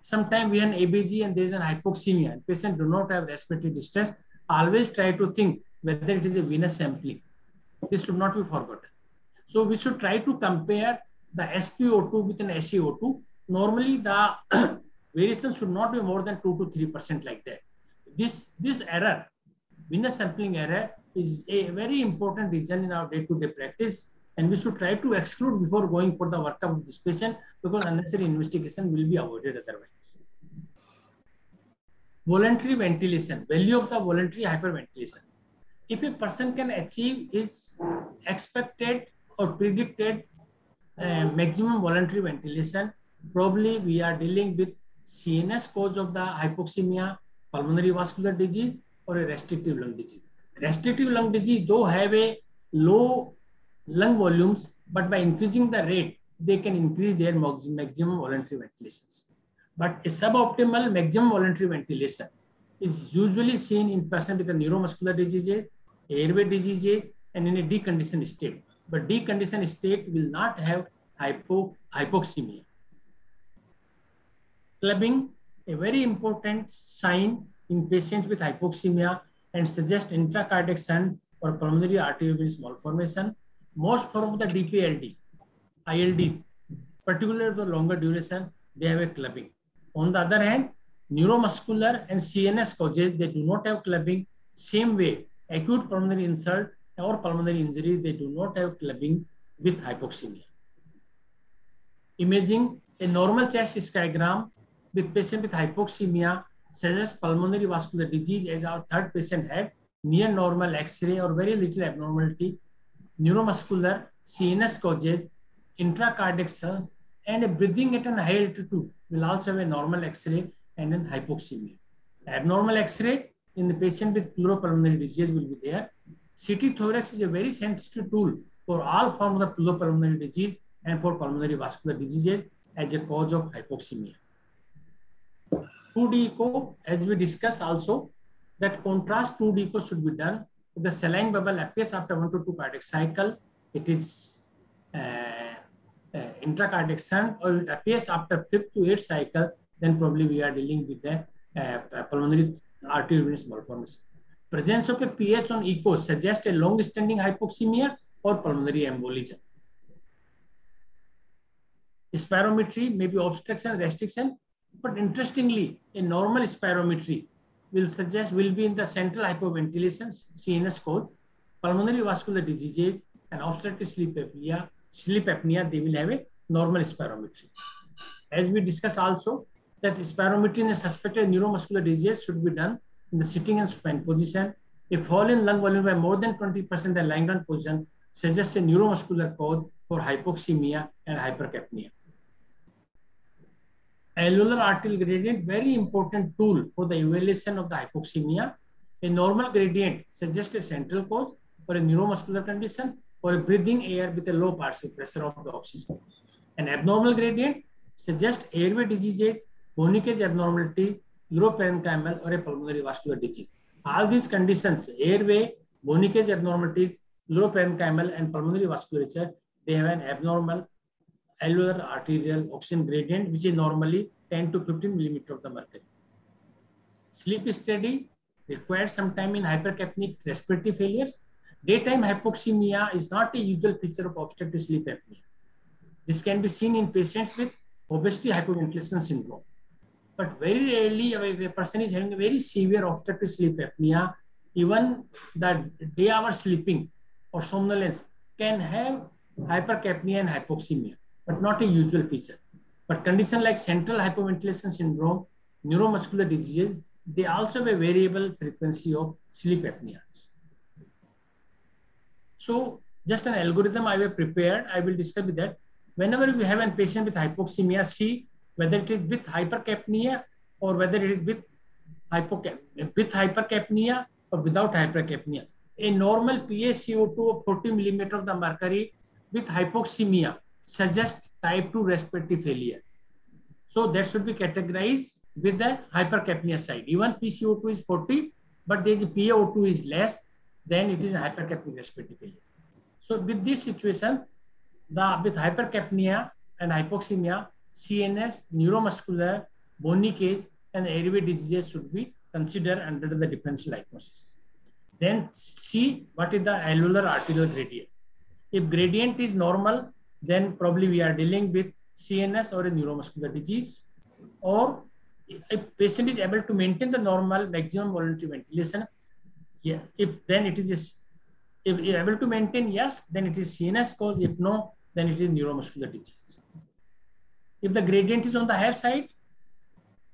sometimes we have an ABG and there is an hypoxemia and patient do not have respiratory distress. Always try to think whether it is a venous sampling. This should not be forgotten. So we should try to compare the SpO2 with an SaO2. Normally the variation should not be more than 2 to 3% like that. This error, venous sampling error, is a very important reason in our day-to-day practice, and we should try to exclude before going for the workup of this patient, because unnecessary investigation will be avoided otherwise. Voluntary ventilation, value of the voluntary hyperventilation. If a person can achieve his expected or predicted maximum voluntary ventilation, probably we are dealing with CNS cause of the hypoxemia, pulmonary vascular disease, or a restrictive lung disease. Restrictive lung disease, though have a low lung volumes, but by increasing the rate, they can increase their maximum voluntary ventilations. But a suboptimal maximum voluntary ventilation is usually seen in person with a neuromuscular disease, airway disease, and in a deconditioned state. But deconditioned state will not have hypoxemia. Clubbing, a very important sign in patients with hypoxemia, and suggest intracardiac shunt or pulmonary arterial malformation. Most form of the DPLD, ILD, particularly the longer duration, they have a clubbing. On the other hand, neuromuscular and CNS causes, they do not have clubbing. Same way, acute pulmonary insult or pulmonary injury, they do not have clubbing. with hypoxemia. Imaging a normal chest skygram with patient with hypoxemia suggests pulmonary vascular disease, as our third patient had near normal X-ray or very little abnormality, neuromuscular, CNS causes, intracardiac cell, and a breathing at an high altitude will also have a normal X-ray and an hypoxemia. Abnormal X-ray in the patient with pleuropulmonary disease will be there. CT thorax is a very sensitive tool for all forms of pleuropulmonary disease and for pulmonary vascular diseases as a cause of hypoxemia. 2D echo, as we discussed also, that contrast 2D echo should be done. If the saline bubble appears after 1 to 2 cardiac cycle, it is intracardiac shunt, or it appears after 5th to 8th cycle, then probably we are dealing with the pulmonary arterial venous malformation. Presence of a pH on echo suggests a long-standing hypoxemia or pulmonary embolism. Spirometry may be obstruction, restriction, but interestingly, a normal spirometry will be in the central hypoventilation, CNS cause, pulmonary vascular diseases, and obstructive sleep apnea, they will have a normal spirometry. As we discussed also, that spirometry in a suspected neuromuscular disease should be done in the sitting and supine position. A fall in lung volume by more than 20% in the lying down position suggests a neuromuscular cause for hypoxemia and hypercapnia. Alveolar arterial gradient, very important tool for the evaluation of the hypoxemia. A normal gradient suggests a central cause for a neuromuscular condition or a breathing air with a low partial pressure of the oxygen. An abnormal gradient suggests airway disease, bony cage abnormality, uroparenchymal, or a pulmonary vascular disease. All these conditions, airway, bony cage abnormalities, uroparenchymal, and pulmonary vasculature, they have an abnormal alveolar arterial oxygen gradient, which is normally 10 to 15 millimeter of the mercury. Sleep study required some time in hypercapnic respiratory failures. Daytime hypoxemia is not a usual feature of obstructive sleep apnea. This can be seen in patients with obesity hypoventilation syndrome. But very rarely, if a person is having a very severe obstructive sleep apnea, even the day hour sleeping or somnolence can have hypercapnia and hypoxemia, but not a usual feature. But conditions like central hypoventilation syndrome, neuromuscular disease, they also have a variable frequency of sleep apneas. So just an algorithm I have prepared, I will discuss with that. Whenever we have a patient with hypoxemia, see whether it is with hypercapnia or whether it is with hypercapnia or without hypercapnia. A normal PaCO2 of 40 millimeter of the mercury with hypoxemia suggests type 2 respiratory failure. So that should be categorized with the hypercapnia side. Even PaCO2 is 40, but there is a PaO2 is less, then it is a hypercapnic respiratory failure. So with this situation, with hypercapnia and hypoxemia, CNS, neuromuscular, bony cage, and airway diseases should be considered under the differential diagnosis. Then see what is the alveolar arterial gradient. If gradient is normal, then probably we are dealing with CNS or a neuromuscular disease. Or if patient is able to maintain the normal maximum voluntary ventilation, yeah, if able to maintain, yes, then it is CNS cause. If no, then it is neuromuscular disease. If the gradient is on the higher side,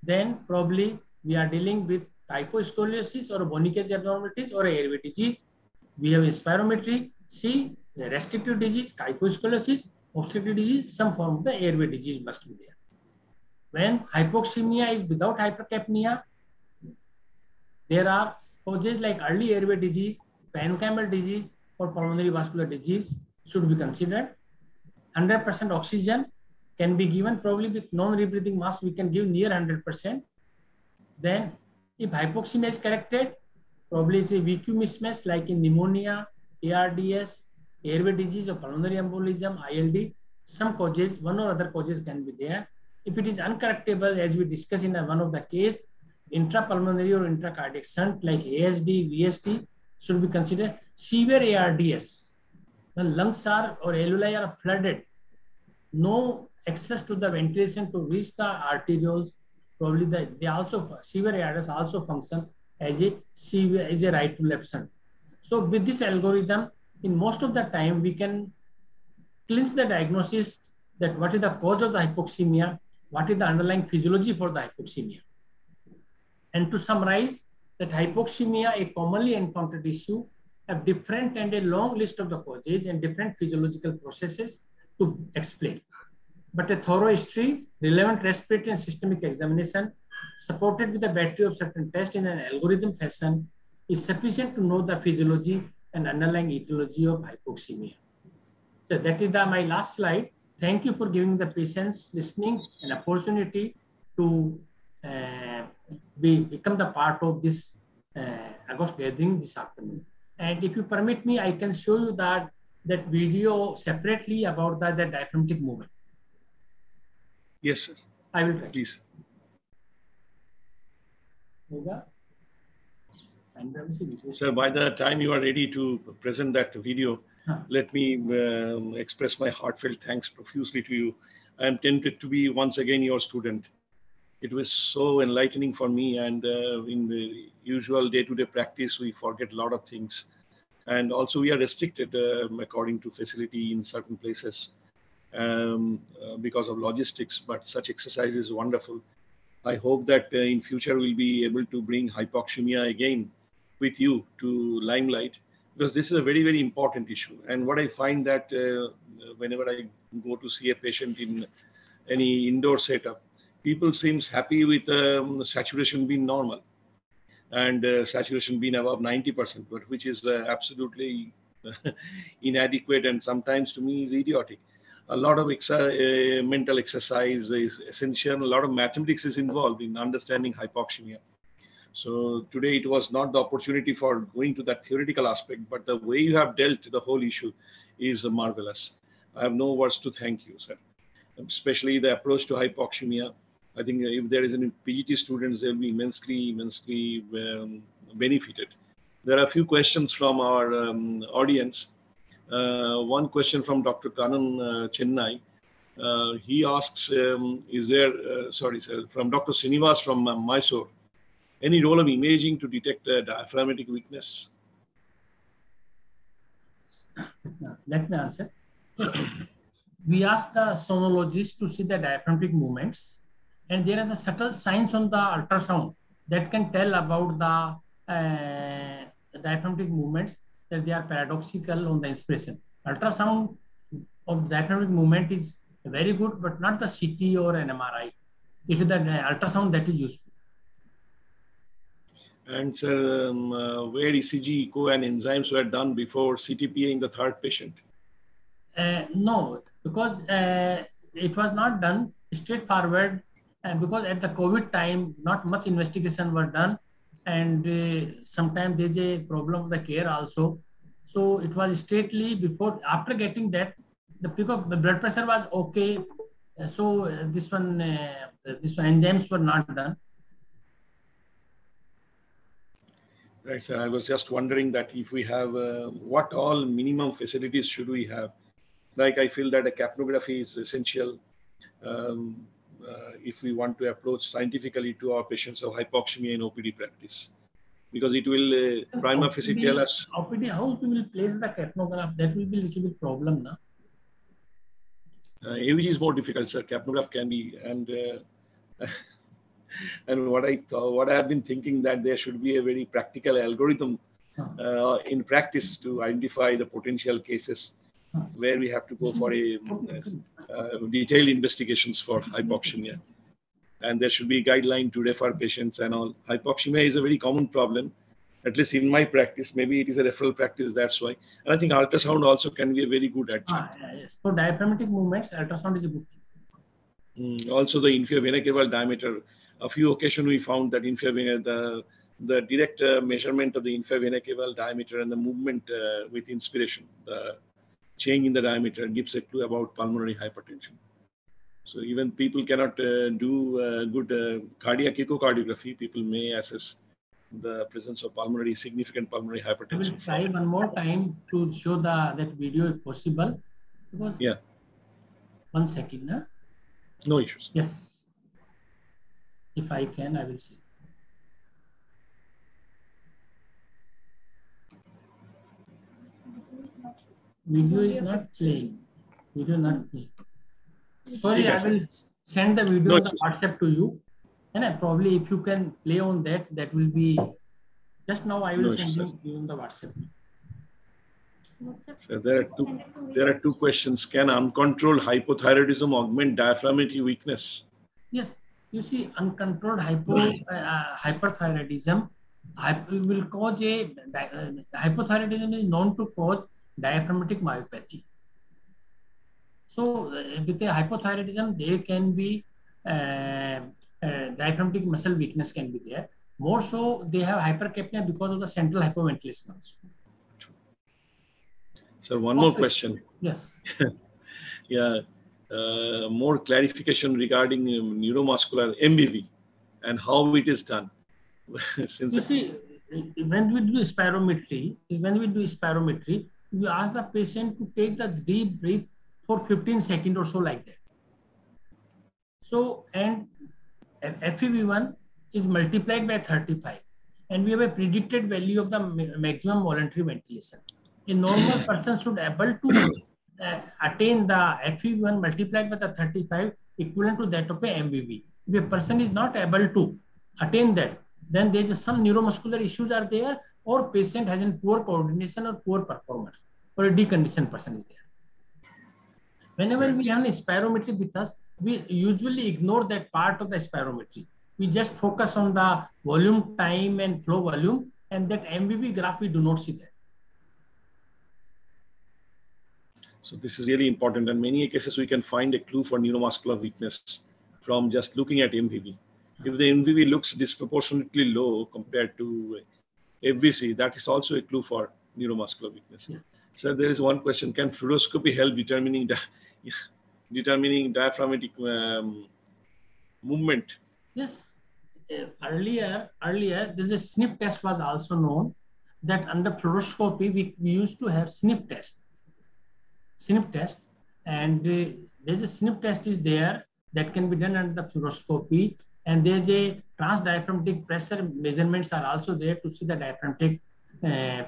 then probably we are dealing with kyphoscoliosis or bony cage abnormalities or airway disease. We have a spirometry, see a restrictive disease, kyphoscoliosis, obstructive disease, some form of the airway disease must be there. When hypoxemia is without hypercapnia, there are causes like early airway disease, parenchymal disease, or pulmonary vascular disease should be considered. 100% oxygen can be given, probably with non-rebreathing mask, we can give near 100%. Then if hypoxemia is corrected, probably it's a VQ mismatch like in pneumonia, ARDS, airway disease or pulmonary embolism, ILD, some causes, one or other causes can be there. If it is uncorrectable, as we discussed in one of the case, intrapulmonary or intracardiac shunt like ASD, VSD should be considered. Severe ARDS, when lungs are or alveoli are flooded, no access to the ventilation to reach the arterioles, probably they also, severe ARDS also function as a right to left shunt. So with this algorithm, in most of the time, we can clinch the diagnosis that what is the cause of the hypoxemia, what is the underlying physiology for the hypoxemia. And to summarize, that hypoxemia, a commonly encountered issue, have different and a long list of the causes and different physiological processes to explain. But a thorough history, relevant respiratory and systemic examination, supported with a battery of certain tests in an algorithm fashion, is sufficient to know the physiology and underlying etiology of hypoxemia. So that is my last slide. Thank you for giving the patients listening an opportunity to become the part of this August gathering this afternoon. And if you permit me, I can show you that video separately about the diaphragmatic movement. Yes, sir. I will try. Please. Sir, by the time you are ready to present that video, let me express my heartfelt thanks profusely to you. I am tempted to be once again your student. It was so enlightening for me, and in the usual day-to-day practice, we forget a lot of things. And also we are restricted according to facility in certain places because of logistics, but such exercise is wonderful. I hope that in future we'll be able to bring hypoxemia again with you to limelight, because this is a very, very important issue. And what I find that whenever I go to see a patient in any indoor setup, people seems happy with saturation being normal and saturation being above 90%, but which is absolutely inadequate and sometimes to me is idiotic. A lot of mental exercise is essential. A lot of mathematics is involved in understanding hypoxemia. So today it was not the opportunity for going to that theoretical aspect, but the way you have dealt the whole issue is marvelous. I have no words to thank you, sir. Especially the approach to hypoxemia. I think if there is any PGT students, they'll be immensely benefited. There are a few questions from our audience. One question from Dr. Kanan Chennai. He asks, from Dr. Srinivas from Mysore, any role of imaging to detect diaphragmatic weakness? Let me answer. Yes, we asked the sonologist to see the diaphragmatic movements, and there is a subtle signs on the ultrasound that can tell about the diaphragmatic movements, that they are paradoxical on the inspiration. Ultrasound of diaphragmatic movement is very good, but not the CT or an MRI. It is the ultrasound that is useful. And sir, where ECG, echo, and enzymes were done before CTPA in the third patient? No, because it was not done straightforward, because at the COVID time, not much investigation were done, and sometimes there's a problem of the care also. So it was straightly before, after getting that, the peak of the blood pressure was okay. So this one enzymes were not done. Right, sir. I was just wondering that if we have, what all minimum facilities should we have? Like I feel that a capnography is essential if we want to approach scientifically to our patients of hypoxemia in OPD practice, because it will prima facie tell us. OPD, how we will place the capnograph? That will be a little bit problem, no? AVG is more difficult, sir. Capnograph can be, and and what I have been thinking that there should be a very practical algorithm in practice to identify the potential cases where we have to go for a detailed investigations for hypoxemia, and there should be a guideline to refer patients and all. Hypoxemia is a very common problem, at least in my practice. Maybe it is a referral practice, that's why. And I think ultrasound also can be a very good adjunct. Yes. For diaphragmatic movements, ultrasound is a good thing. Also the inferior vena cava diameter. A few occasions we found that the direct measurement of the inferior vena cava diameter and the movement with inspiration, the change in the diameter gives a clue about pulmonary hypertension. So even people cannot do good cardiac echocardiography, people may assess the presence of significant pulmonary hypertension. I will try one more time to show that video if possible. Because yeah. 1 second. Huh? No issues. Yes. If I can, I will see. Video is not playing. Video not play. Sorry, ठीक है I sir. will send the video No on the issues. WhatsApp to you. And probably if you can play on that, that will be just now. I will No send issues, sir. you on the WhatsApp. So there are two questions. Can uncontrolled hypothyroidism augment diaphragmatic weakness? Yes, you see, uncontrolled hyperthyroidism will cause hypothyroidism is known to cause diaphragmatic myopathy. So with a hypothyroidism, there can be diaphragmatic muscle weakness can be there. More so, they have hypercapnia because of the central hypoventilation also. So one more question. Yes. Yeah, more clarification regarding neuromuscular MBV and how it is done. Since you see, when we do spirometry, we ask the patient to take the deep breath for 15 seconds or so like that. So, and FEV1 is multiplied by 35, and we have a predicted value of the maximum voluntary ventilation. A normal person should be able to attain the FEV1 multiplied by the 35 equivalent to that of a MVV. If a person is not able to attain that, then there is some neuromuscular issues are there, or patient has a poor coordination or poor performance, or a deconditioned person is there. Whenever we have a spirometry with us, we usually ignore that part of the spirometry. We just focus on the volume, time, and flow volume, and that MVV graph, we do not see that. So this is really important. And many cases, we can find a clue for neuromuscular weakness from just looking at MVV. If the MVV looks disproportionately low compared to FVC, that is also a clue for neuromuscular weakness. Yes. So there is one question: can fluoroscopy help determining diaphragmatic movement? Yes. Earlier, this is sniff test was also known, that under fluoroscopy we used to have sniff test, and there's a sniff test is there that can be done under the fluoroscopy, and there's a transdiaphragmatic pressure measurements are also there to see the diaphragmatic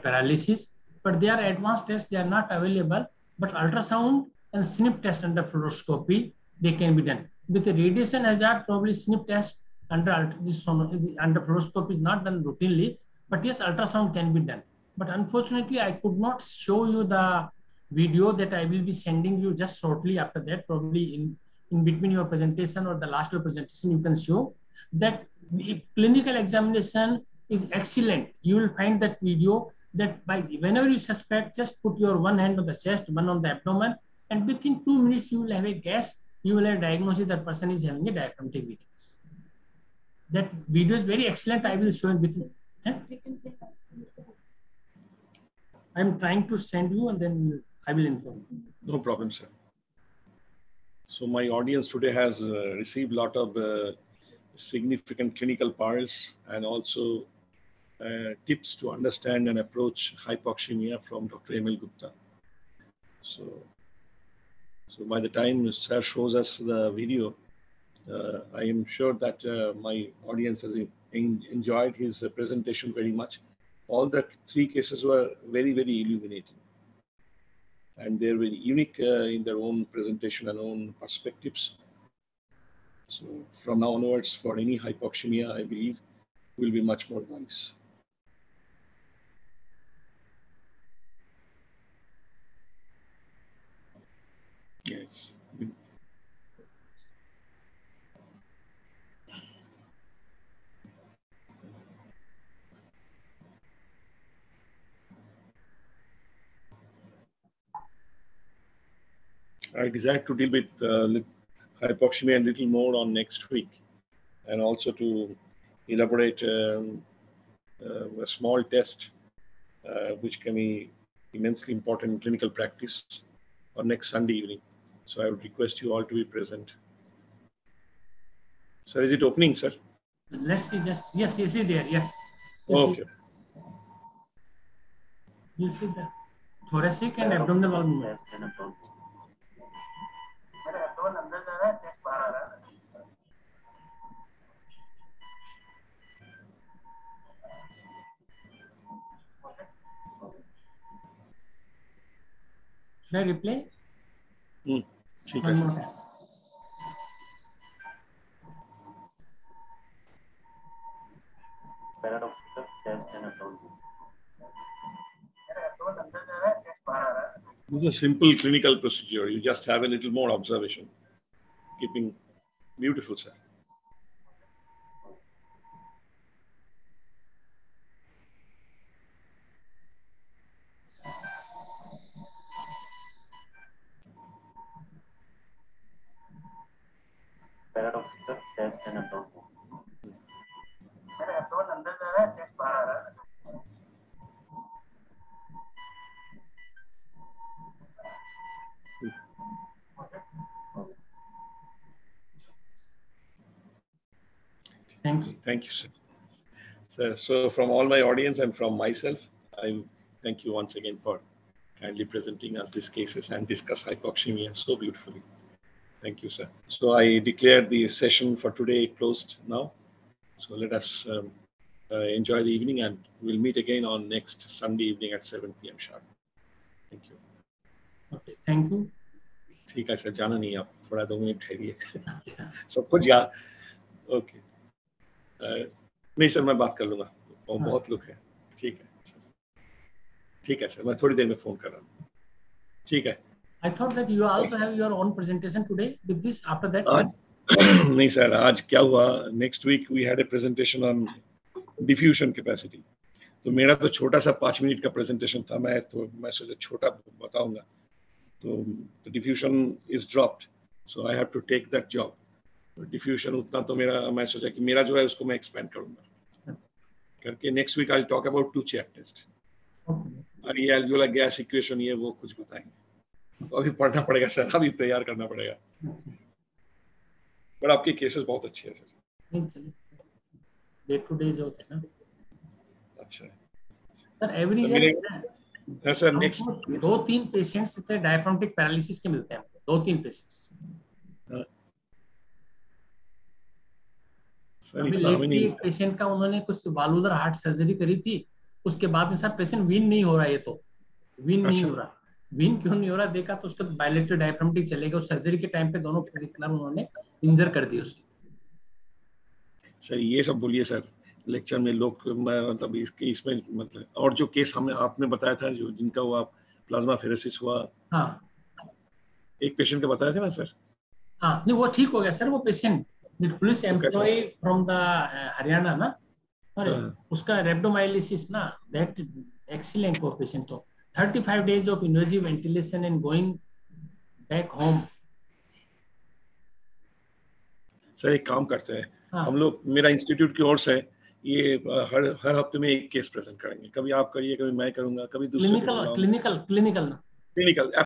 paralysis. But they are advanced tests; they are not available. But ultrasound and sniff test under fluoroscopy, they can be done. With the radiation hazard, probably sniff test under fluoroscopy is not done routinely. But yes, ultrasound can be done. But unfortunately, I could not show you the video that I will be sending you just shortly after that. Probably in between your presentation or the last of your presentation, you can show that clinical examination is excellent. You will find that video that by whenever you suspect, just put your one hand on the chest, one on the abdomen, and within 2 minutes you will have a guess. You will have a diagnosis that person is having a diaphragmatic weakness. That video is very excellent. I will show it with you. I am trying to send you, and then I will inform you. No problem, sir. So my audience today has received a lot of significant clinical pearls and also tips to understand and approach hypoxemia from Dr. Emil Gupta. So by the time sir shows us the video, I am sure that my audience has enjoyed his presentation very much. All the 3 cases were very, very illuminating. And they're very unique in their own presentation and own perspectives. So from now onwards, for any hypoxemia, I believe, will be much more wise. Yes. I desire to deal with hypoxemia a little more on next week, and also to elaborate a small test which can be immensely important in clinical practice on next Sunday evening. So I would request you all to be present. Sir, is it opening, sir? Let's see. Just yes, you see there. Yes. Okay. You see the thoracic and abdominal wall movement. Should I replay? ठीक है sir. This is a simple clinical procedure. You just have a little more observation. Keeping beautiful, sir. Paradoxical chest and abdomen. मेरा abdomen अंदर जा रहा है, chest बाहर आ रहा है. Thank you, sir. So from all my audience and from myself, I thank you once again for kindly presenting us these cases and discuss hypoxemia so beautifully. Thank you, sir. So I declare the session for today closed now. So let us enjoy the evening, and we'll meet again on next Sunday evening at 7 p.m. sharp. Thank you. Okay, thank you. ठीक है sir, जाना नहीं आप, थोड़ा 2 minute ठहरिए। सब कुछ याद। Okay, नहीं सर मैं बात कर लूंगा, और बहुत लोग हैं। ठीक है सर, ठीक है सर, मैं थोड़ी देर में फोन कर रहा हूँ। ठीक है। I thought that you also have your own presentation today with this after that. आज नहीं सर, आज क्या हुआ, next week we had a presentation on diffusion capacity. तो मेरा तो छोटा सा 5 मिनट का प्रेजेंटेशन था, मैं सोचा छोटा बताऊंगा, तो diffusion is dropped, so I have to take that job. Diffusion उतना तो मेरा, मैं सोचा कि मेरा जो है उसको मैं एक्सपेंड करूंगा करके। Next week I talk about 2 chap test, और ये एल्वियोलर गैस इक्वेशन, ये वो कुछ बताएंगे। तो अभी पढ़ना पड़ेगा सर, अभी तैयार करना पड़ेगा। पर आपके केसेस बहुत अच्छे हैं सर। डे टू डे जो होते हैं ना, अच्छा sir every year sir next 2-3 patients इतने डायफ्रामेटिक पैरालिसिस के मिलते हैं, 2-3 पेशेंट्स। अभी लेटली एक पेशेंट का उन्होंने कुछ वाल्वुलर हार्ट सर्जरी करी थी, उसके बाद में सर पेशेंट विन नहीं हो रहा, ये तो विन नहीं हो रहा। विन क्यों नहीं हो रहा देखा तो उसका बायलेटरल डायफ्रामेटिक चलेगा, उस सर्जरी के टाइम पे दोनों पेरिक्लम उन्होंने इंजर कर दी उसकी। सर ये सब बोलिए सर, लेक्चर में लोग मतलब इसमें मतलब, और जो केस हमें आपने बताया था, जो जिनका हुआ प्लाज्मा फेरेसिस हुआ, हाँ एक पेशेंट का बताया था ना सर। हाँ नहीं वो ठीक हो गया सर, वो patient police employ from the Haryana ना, अरे उसका रेब्डोमाइलिसिस ना, दैट एक्सीलेंट वो पेशेंट। तो 35 days of invasive ventilation and going back home. Sir एक काम करते हैं, हम लोग, मेरा इंस्टीट्यूट की ओर से ये हर हफ्ते में एक केस प्रेजेंट करेंगे। कभी आप करिए, कभी मैं करूंगा, कभी दूसरे क्लिनिकल